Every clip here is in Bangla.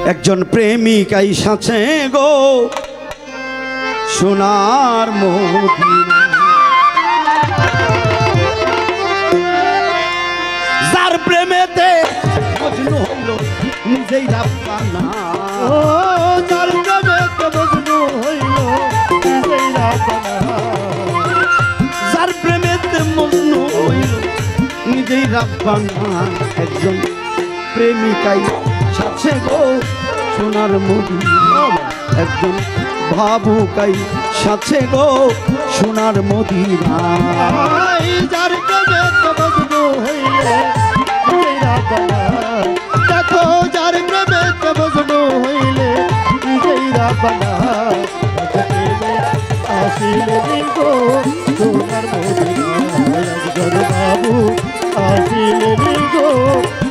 একজন প্রেমিক আইসাছে গো সোনার মদিনা, যার প্রেমেতে মজনু হইল নিজেই রাব্বানা। ও যার প্রেমেতে মজনু হইল নিজেই রাব্বানা, যার প্রেমেতে মজনু হইল নিজেই রাব্বানা। একজন প্রেমিকাই সাথে গো সোনার মদিনা, একজন ভাবুকাই সাথে গো সোনার মদিনা। যার প্রেমেতে মজনু হইলে নিজেই রাব্বানা, দেখো যার প্রেমেতে মজনু হইলে নিজেই রাব্বানা। আসিলে গো সোনার মদিনা, একজন বাবু আসিলে গো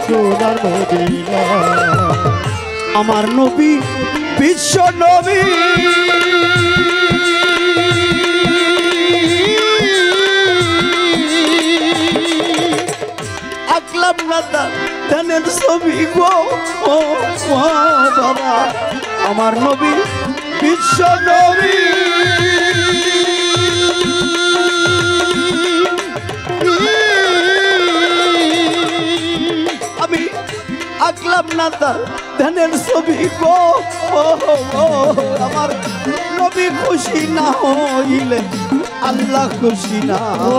সোনার মদিনা। আমার নবী বিশ্ব নবী, আঁকলাম না ধানের ছবি গো ও বাবা। আমার নবী বিশ্ব নবী, আমি আঁকলাম না ধানের ছবি গো ও আমার নবী খুশি না হইলে আল্লাহ খুশি না। ও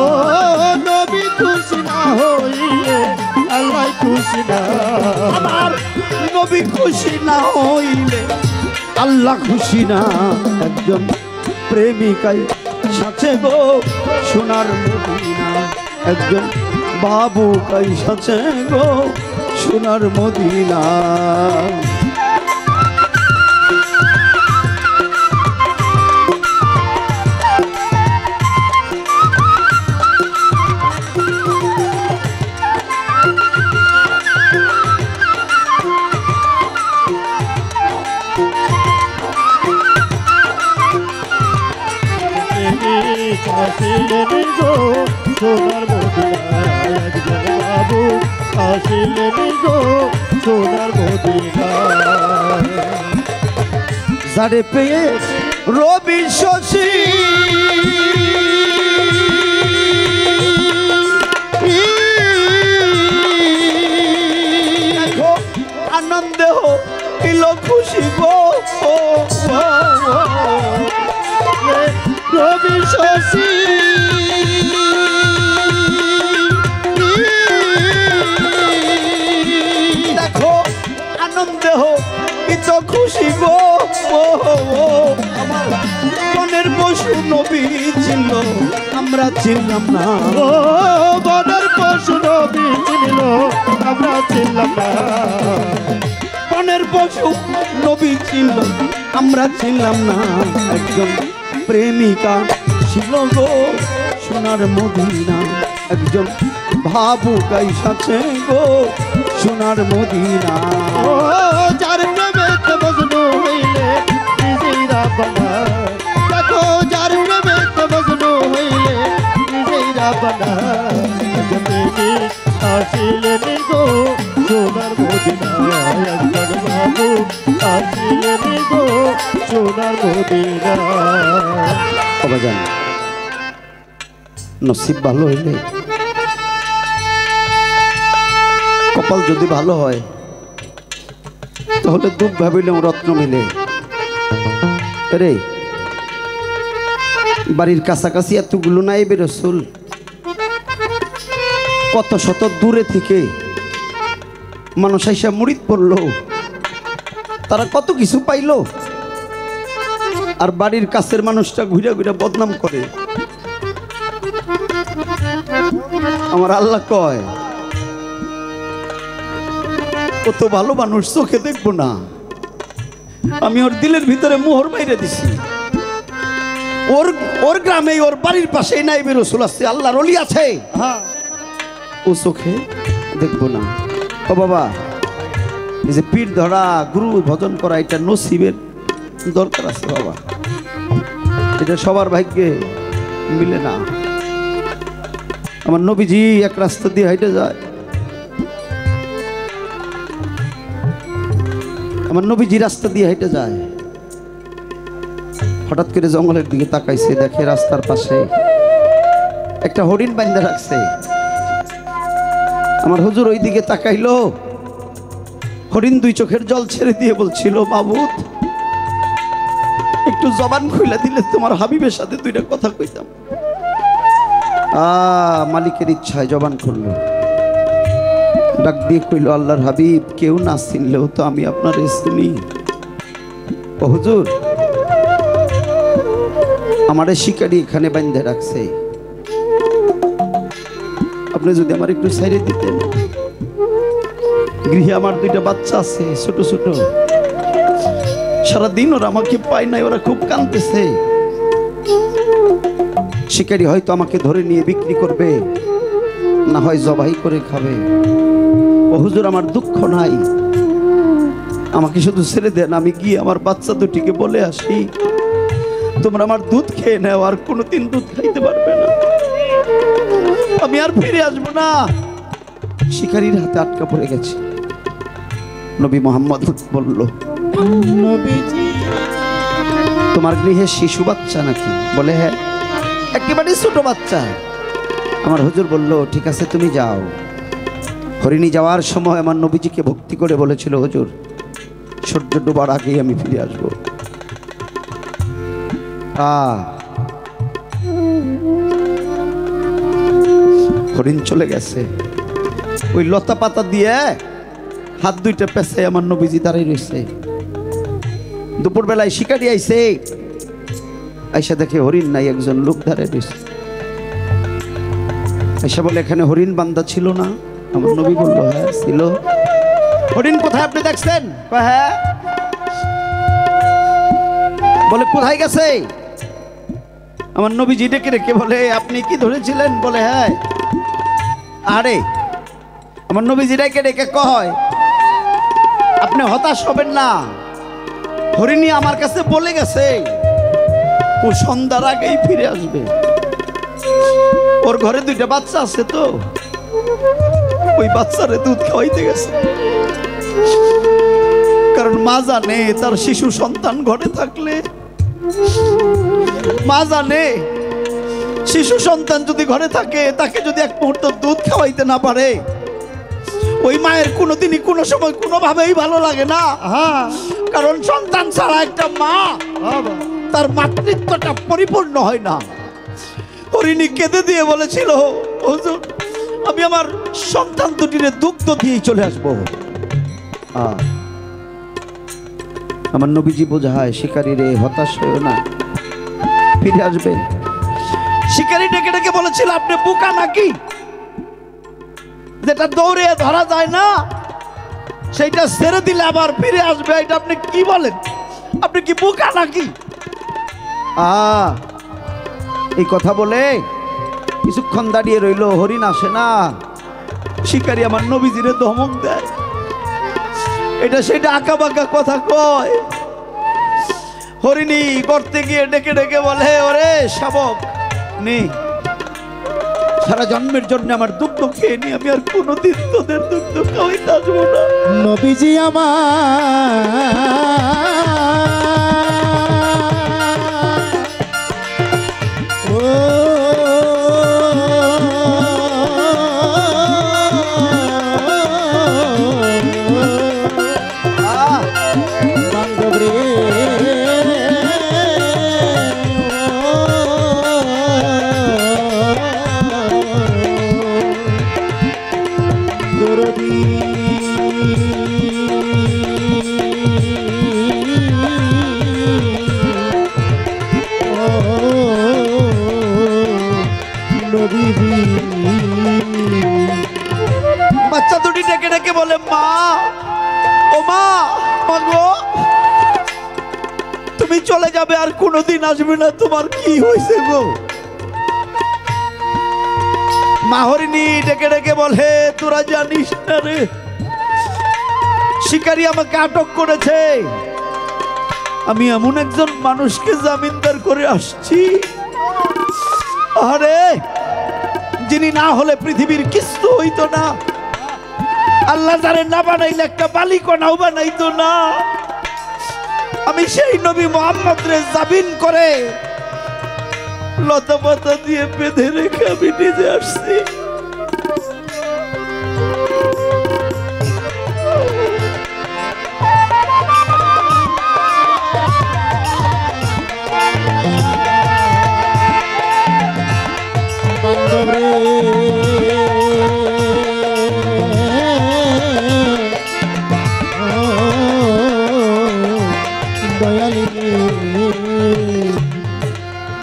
নবী খুশি না হইলে আল্লাহ খুশি না, আমার নবী খুশি না হইলে আল্লাহ খুশি না। একজন প্রেমিকাই সাথে গো সোনার মদিনা, একজন বাবুকাই সাথে গো সোনার মদিনা। আসিলেন গো সোনার মদিনা, একজন বাবু আসিলেন গো সোনার মদিনা। যারে পেয়ে রবি শশী দেখো আনন্দে হইল খুশি গো রবি শশী দেখো আনন্দে হইত খুশি গো আমার মনের পশু নবী চিনল আমরা চিনলাম না। ও বনের পশু নবী চিনল আমরা চিনলাম না, বনের পশু নবী চিনল আমরা চিনলাম না। একজন প্রেমিকা ছিল গো সোনার মদিনা, একজন ভাবুকাই সাথে গো সোনার মদিনা। ও যার প্রেমেতে মজনু হইলে নিজেই রাব্বানা, দেখো যার প্রেমেতে মজনু হইলে নিজেই রাব্বানা। আসিলেন গো সোনার মদিনা, একজন বাবু আসিলেন গো সোনার মদিনা। অবাজান নসিব ভালো হইলে, কপাল যদি ভালো হয় তাহলে দুঃখ ভাবিলে রত্ন মিলে। রে বাড়ির কাছাকাছি এতগুলো নাই রসুল, কত শত দূরে থেকে মানুষ আইসা মুরিদ পড়লো, তারা কত কিছু পাইলো, আর বাড়ির কাছের মানুষটা ঘুরে ঘুরে বদনাম করে। আমার আল্লাহ কয় কত ভালো মানুষ চোখে দেখবো না, আমি ওর দিলের ভিতরে মোহর বাইরে দিছি। ওর গ্রামে ওর বাড়ির পাশেই নাইবে রসুল আছে, আল্লাহর ওলি আছে, ও চোখে দেখবো না। ও বাবা, এই যে পীর ধরা গুরু ভজন করা এটা নসিবের দরকার আছে বাবা, এটা সবার ভাগ্যে মিলে না। আমার নবীজি এক রাস্তা দিয়ে হাইটে যায়, আমার নবীজি রাস্তা দিয়ে হেঁটে যায়, হঠাৎ করে জঙ্গলের দিকে তাকাইছে, দেখে রাস্তার পাশে একটা হরিণ বান্ধা রাখছে। আমার হুজুর ওই দিকে তাকাইলো, হরিণ দুই চোখের জল ছেড়ে দিয়ে বলছিল, মাবুদ একটু জবান খুলে দিলে তোমার হাবিবের সাথে দুইটা কথা কইতাম। মালিকের ইচ্ছায় জবান খুললো, ডাক দিয়ে কইল, আল্লাহর হাবিব, কেউ না চিনলেও তো আমি আপনার চিনি। ও হুজুর, আমারে শিকারি এখানে বান্ধে রাখছে, আপনি যদি আমার একটু ছাইরে দিতেন। গৃহে আমার দুইটা বাচ্চা আছে, ছোট ছোট, সারাদিন ওরা আমাকে পায় নাই, ওরা খুব কাঁদতেছে। শিকারি হয়তো আমাকে ধরে নিয়ে বিক্রি করবে, না হয় জবাই করে খাবে। ও হুজুর, আমার দুঃখ নাই, আমাকে শুধু ছেড়ে দেন, আমি গিয়ে আমার বাচ্চা দুটিকে বলে আসি তোমরা আমার দুধ খেয়ে নাও, আর কোনোদিন দুধ খাইতে পারবে না, আমি আর ফিরে আসবো না। শিকারীর হাতে আটকা পড়ে গেছে। নবী মোহাম্মদ বলল, নবীজি তোমার গৃহে শিশু বাচ্চা নাকি? বলে হ্যাঁ, একেবারে ছোট বাচ্চা। আমার হুজুর বলল, ঠিক আছে তুমি যাও। হরিণী যাওয়ার সময় আমার নবীজিকে ভক্তি করে বলেছিল, হুজুর সূর্য ডোবার আগেই আমি ফিরে আসবো। হরিণ চলে গেছে, ওই লতা পাতা দিয়ে হাত দুইটা পেছে আমার নবীজি দাঁড়িয়ে রয়েছে। দুপুর বেলায় শিকারি আইছে, আইসা দেখে হরিণ নাই, একজন লোক দাঁড়িয়ে রয়েছে। আইসা বলে, এখানে হরিণ বান্ধা ছিল না? আমার নবী বলল, হ্যাঁ ছিল। হরিণ কোথায় আপনি দেখছেন? হ্যাঁ। বলে, কোথায় গেছে? আমার নবীজি ডেকে রেখে বলে, আপনি কি ধরেছিলেন? বলে হ্যাঁ। আরে আমার নবীজি ডেকে ডেকে কয়, আপনি হতাশ হবেন না, হরিণী আমার কাছে বলে গেছে ও সন্ধ্যার আগেই ফিরে আসবে। ওর ঘরে দুইটা বাচ্চা আছে, তো ওই বাচ্চারে দুধ খাওয়াইতে গেছে, কারণ মা জানে তার শিশু সন্তান ঘরে থাকলে, মা জানে শিশু সন্তান যদি ঘরে থাকে, তাকে যদি এক মুহূর্ত দুধ খাওয়াইতে না পারে, ওই মায়ের কোনোদিনই কোনো সময় কোনোভাবেই ভালো লাগে না। কারণ সন্তান ছাড়া একটা মা তার মাতৃত্বটা পরিপূর্ণ হয় না। হরিণী কেঁদে দিয়ে বলেছিল, হুজুর আমি আমার সন্তান দুটির দুগ্ধ দিয়েই চলে আসবো। আমার নবীজি বোঝায়, শিকারী রে হতাশ হয়েও না, ফিরে আসবে। শিকারী ডেকে ডেকে বলেছিল, আপনি বোকা নাকি? যেটা দৌড়ে ধরা যায় না সেইটা ছেড়ে দিলে আবার ফিরে আসবে, এটা আপনি কি বলেন? আপনি কি বোকা নাকি? এই কথা বলে কিছুক্ষণ দাঁড়িয়ে রইল, হরিণ আসে না। শিকারী আমার নবীজিরে ধমক দেয়, এটা সেটা আঁকা বাঁকা কথা কয়। হরিণী করতে গিয়ে ডেকে ডেকে বলে, ওরে শাবক নে, সারা জন্মের জন্য আমার দুগ্ধ খেয়ে নি, আমি আর কোনোদিন তোদের দুগ্ধ খাওয়াইতে আসবো না। নবীজি বাচ্চা দুটি ডেকে ডেকে বলে, মা ও মা, গো তুমি চলে যাবে আর কোনোদিন আসবে না, তোমার কি হয়েছে গো? মা হরিণী ডেকে ডেকে বলে, তোরা জানিস না রে, শিকারী আমাকে আটক করেছে, আমি এমন একজন মানুষকে জামিনদার করে আসছি, আরে যিনি না হলে পৃথিবীর কিছু হইতো না, আল্লাহ যারে না বানাইলে একটা বালিকণাও বানাইতো না। আমি সেই নবী মুহাম্মদ রে জাবিন করে লতা পাতা দিয়ে বেঁধে রেখে আমি নিজে আসছি।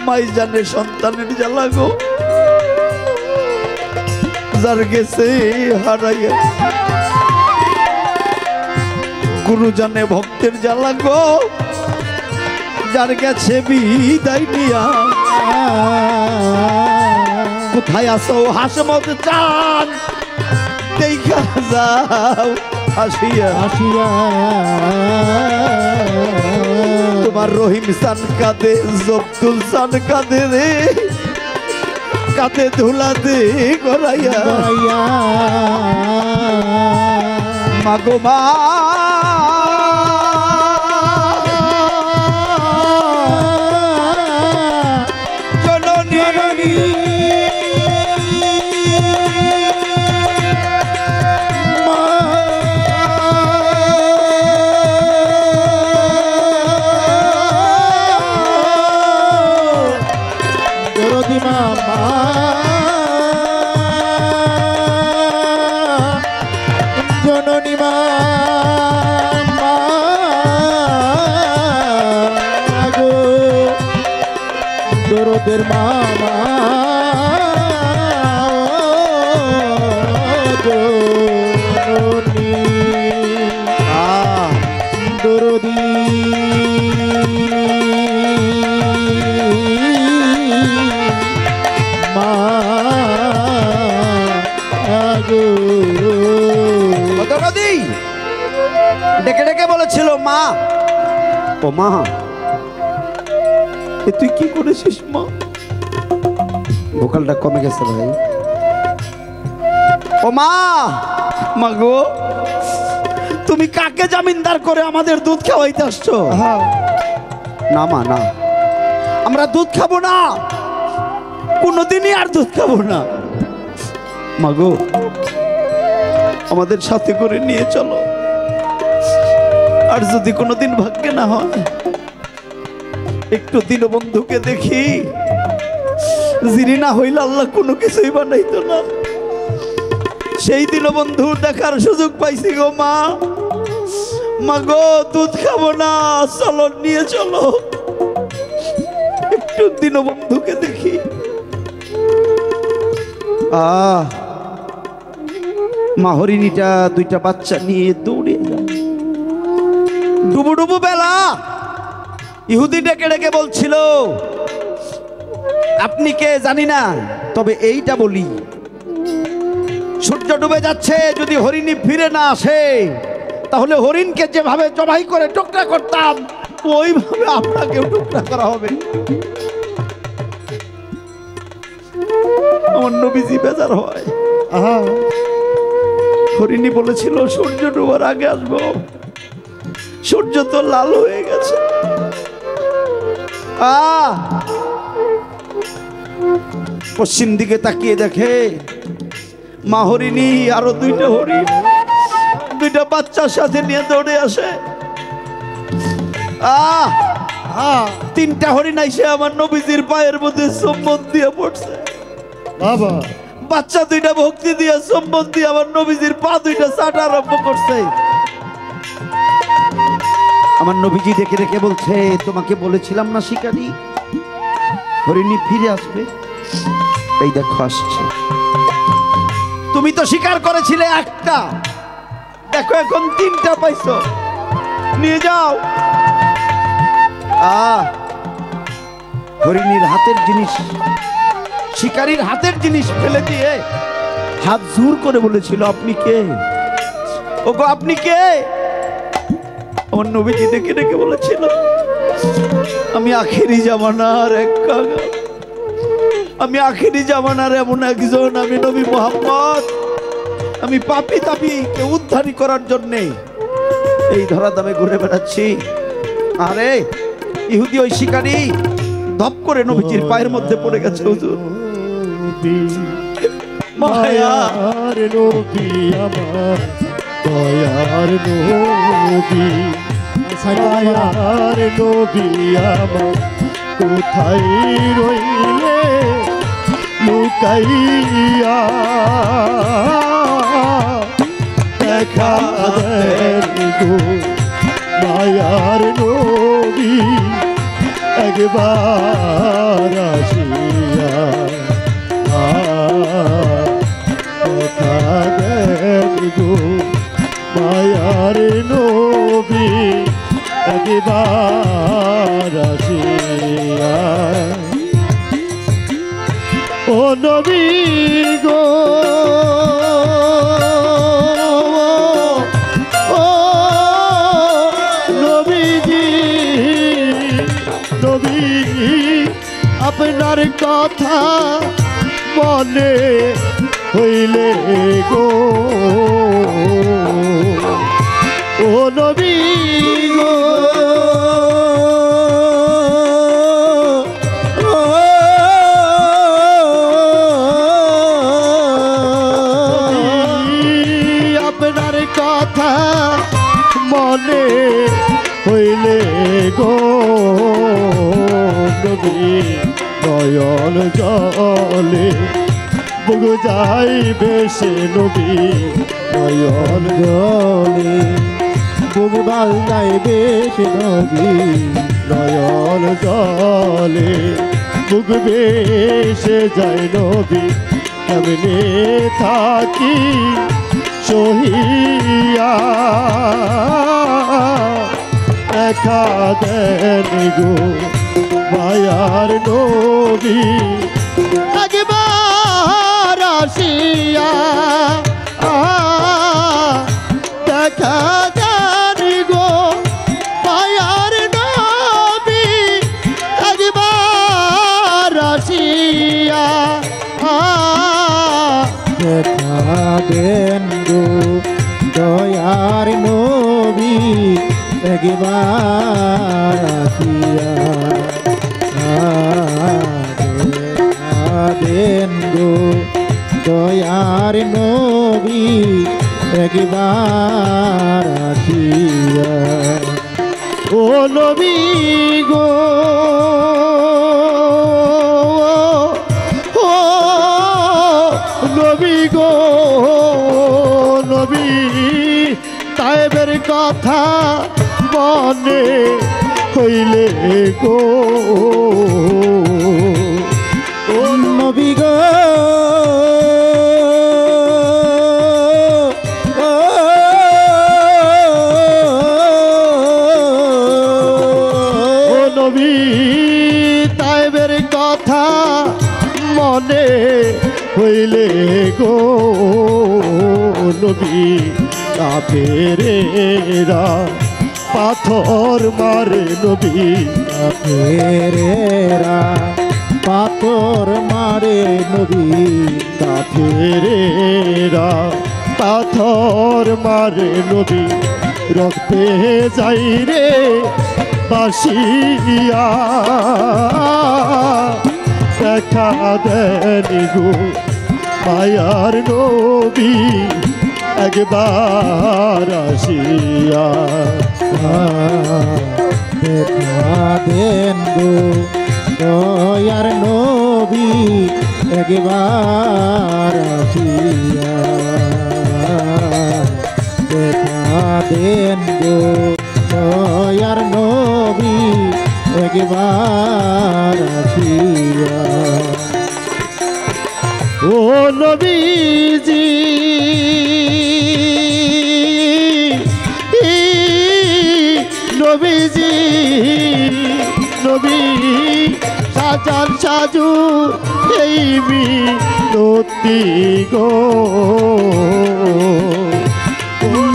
মাই জানে সন্তানের জ্বালা গো, যার গেছে হারাইয়া। গুরু জানে ভক্তের জ্বালা গো, যার গেছে বিদায় নিয়া। কোথায় আসো হাসমত চান, দেখা যাও হাসিয়া হাসিয়া। তোমার রহিম সান কাঁদে, জব্দুল সান কাঁদে রে, কাঁদে ধুলা দে গড়াইয়া। মাগো মা জননী, জননী মা গো, দরদের মামা গো, দরদি মা গো। ডেকে ডেকে বলেছিল মা, ও মা এ তুই কি করেছিস মা? ভোকালটা কমে গেছে ভাই। ও মা, মা গো তুমি কাকে জামিনদার করে আমাদের দুধ খাওয়াইতে আসছো? না মা না, আমরা দুধ খাবো না, কোনোদিনই আর দুধ খাবো না। মা গো আমাদের সাথে করে নিয়ে চলো, আর যদি কোনোদিন ভাগ্যে না হয় একটু দীনবন্ধুকে দেখি, যিনি না হইলে আল্লাহ কোনো কিছুই বানাইতো না। সেই দীনবন্ধু দেখার সুযোগ পাইছি গো মা। মা গো দুধ খাবো না, চলো নিয়ে চলো, একটু দীনবন্ধুকে দেখি। মা হরিণীটা দুইটা বাচ্চা নিয়ে দৌড়ে যায়। ডুবু ডুবু বেলা, ইহুদি ডেকে ডেকে বলছিল আপনি কে জানি না, তবে এইটা বলি, সূর্য ডুবে যাচ্ছে, যদি হরিণী ফিরে না আসে তাহলে হরিণকে যেভাবে জবাই করে টুকরা করতাম ওইভাবে আপনাকেও টুকরা করা হবে। আমার নবীজি বেজার হয়। হরিণী বলেছিল সূর্য ডুবার আগে আসবো, সূর্য তো লাল হয়ে গেছে। পশ্চিম দিকে তাকিয়ে দেখে মা হরিণী আরো দুইটা হরিণ দুইটা বাচ্চার সাথে নিয়ে দৌড়ে আসে। তিনটা হরিণ আইসে আমার নবীজির পায়ের মধ্যে চুম্বন দিয়ে পড়ছে। বাবা বাচ্চা দুইটা ভক্তি দিয়ে চুম্বন দিয়ে আমার নবীজির পা দুইটা চাটা আরম্ভ করছে। আমার নবীজি দেখে দেখে বলছে তোমাকে বলেছিলাম না শিকারী, হরিণী ফিরে আসবে, এই দেখো আসছে। তুমি তো শিকার করেছিলে একটা, দেখো এখন তিনটা পাইছো, নিয়ে যাও। হরিণীর হাতের জিনিস, শিকারীর হাতের জিনিস ফেলে দিয়ে হাত জোর করে বলেছিল আপনি কে? ওগো আপনি কে? আমার নবীজি ডেকে ডেকে বলেছিল আমি আখেরি জামানার এক কাগা, আমি আখেরি জামানার এমন একজন, আমি নবী মুহাম্মদ, আমি পাপী তাপীকে উদ্ধারী করার জন্যে এই ধরা দামে ঘুরে বেড়াচ্ছি। আরে ইহুদি ওই শিকারী ধপ করে নবীজির পায়ের মধ্যে পড়ে গেছে। হুজুর মায়া মায়ার নবী আমার দয়ার নবী মায়ার নবী আমার কোথায় রইলে লুকাইয়া দেখা দেন গো মায়ার নবী একবার আসিয়া দেখা দেন গো মায়ার নবী একবার আসিয়া। ও নবী গো ও নবীজি নবীজি আপনার কথা মনে হইলে গো ও নবী গো আপনার কথা মনে হইলে গো নবী নয়ন জলে বুক যাইবে সে নবী নয়ন জলে বুক বাল যাইবে সে নবী নয়ন জলে বুক বেশে যায় নবী কেমনে থাকি সহিয়া দেখা দেন গো মায়ার নবী একবার আসিয়া দেখা দেন গো মায়ার নবী একবার আসিয়া দেখা দেন গো দয়ার নবী একবার আসিয়া দেন গো দয়ার নবী একবার আসিয়া। ও নবী গো ও নবী গো নবী তাইবের কথা মনে হইলে গো ও নবী গো ও নবী তাইবের কথা মনে হইলে গো নবী কাফেরেরা পাথর মারে নবী কাফেরেরা পাথর মারে নবী কাফেরেরা পাথর মারে নবী রক্তে যাই রে বাসিয়া দেখা দেন গো মায়ার নবী একবার আসিয়া দেখা দেন গো দয়ার নবী একবার আসিয়া দেখা দেন গো দয়ার নবী একবার আসিয়া। ও নবীজি নবীজি নবী সাজান সাজু এই মিনতি গো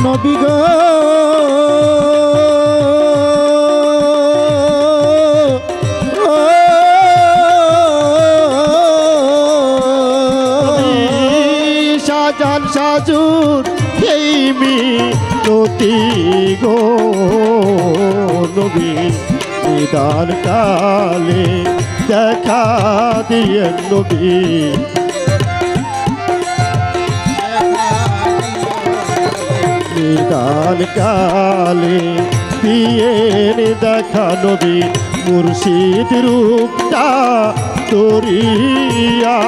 নবী গো সাজান সাজু একটি গো নবী নিদান কালে দেখা দিয়ে নবী নিদান কালে দিয়ে দেখা নবী মুর্শিদ রূপটা তোরিয়া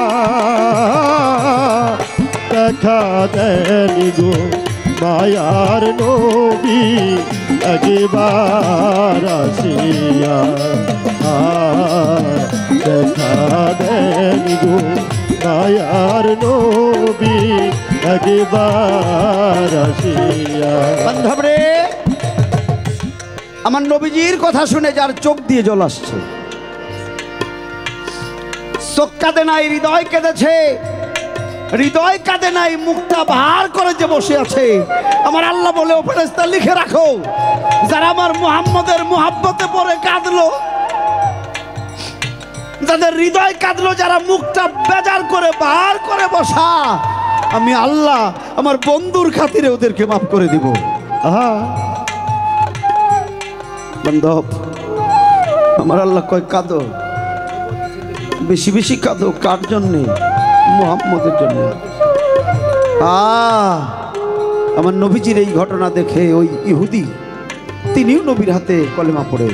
দেখা দেনি গো মায়ার নবী একবার আসিয়া দেখা দেনি গো মায়ার নবী একবার আসিয়া। বান্ধব রে, আমার নবীজির কথা শুনে যার চোখ দিয়ে জল আসছে, চোখ কাঁদে নাই, হৃদয় কেঁদেছে, হৃদয় কাঁদে নাই, মুখটা ভার করে যে বসে আছে, আমার আল্লাহ বলে ও ফেরেশতা লিখে রাখো, যারা আমার মুহাম্মদের মুহাব্বতে পড়ে কাঁদলো, যাদের হৃদয় কাঁদলো, যারা মুখটা বেজার করে ভার করে বসা, আমি আল্লাহ আমার বন্ধুর খাতিরে ওদেরকে মাফ করে দিব। বান্ধব, আমার আল্লাহ কয় কাঁদো, বেশি বেশি কাঁদো। কার জন্যে? মুহাম্মদের জন্য। আমার নবীজির এই ঘটনা দেখে ওই ইহুদি, তিনিও নবীর হাতে কলেমা পড়ে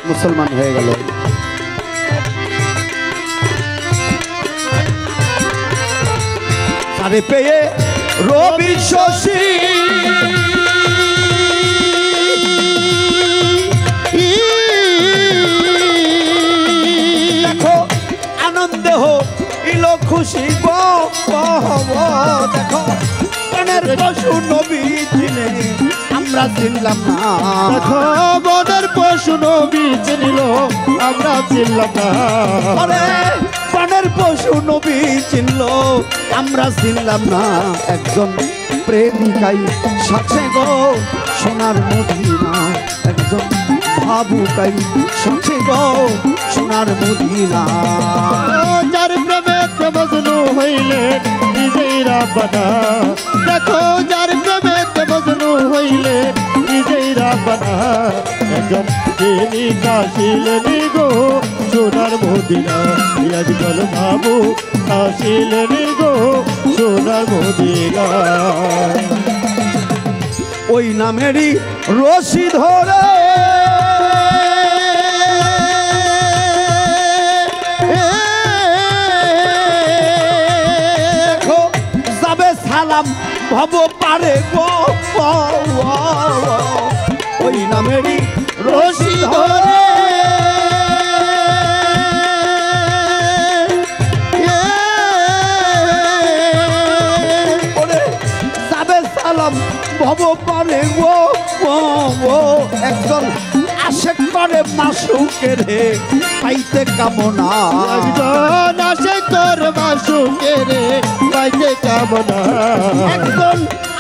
মুসলমান হয়ে গেল। তারে পেয়ে রবি শশী দেখো আনন্দে ইলো খুশি গো, দেখো প্রাণের পশু নবী চিনে আমরা চিনলাম না, দেখো বনের পশু নবী চিনিল আমরা চিনলাম না, প্রাণের পশু নবী চিনল আমরা চিনলাম না, একজন প্রেমিকাই সাথে গো সোনার মদিনা, একজন ভাবুকাই সাথে গো সোনার মদিনা, যার প্রেমে মজনু হইলে নিজেই রাব্বানা, দেখো যার প্রেমে মজনু হইলে নিজেই রাব্বানা, একজন প্রেমিকা ছিলেন গো সোনার মদিনা, আজকাল ভাবু আসিলেন গো সোনার মদিনা, ওই নামেরই রশি ধরে দেখো যাবে সালাম ভব পারে গো, ওই নামেরই রশি ধরে যাবে সালাম ভব পারে গো, একজন আশেক করে মাসুকের পাইতে কামনা, একজন আশেক করে মাসুকের পাইতে কামনা, একজন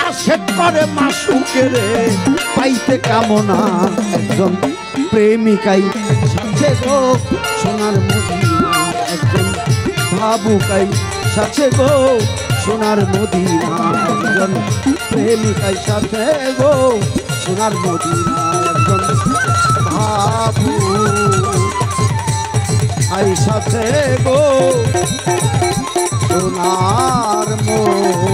আশেক করে মাসুকের পাইতে কামনা, একজন প্রেমিকাই সাথে গো সোনার মদিনা, একজন ভাবুকাই সাথে গো সোনার মদিনা, একজন প্রেমিকাই সাথে গো সোনার মদিনা, একজন ভাবু আই সাথে গো সোনার মদিনা।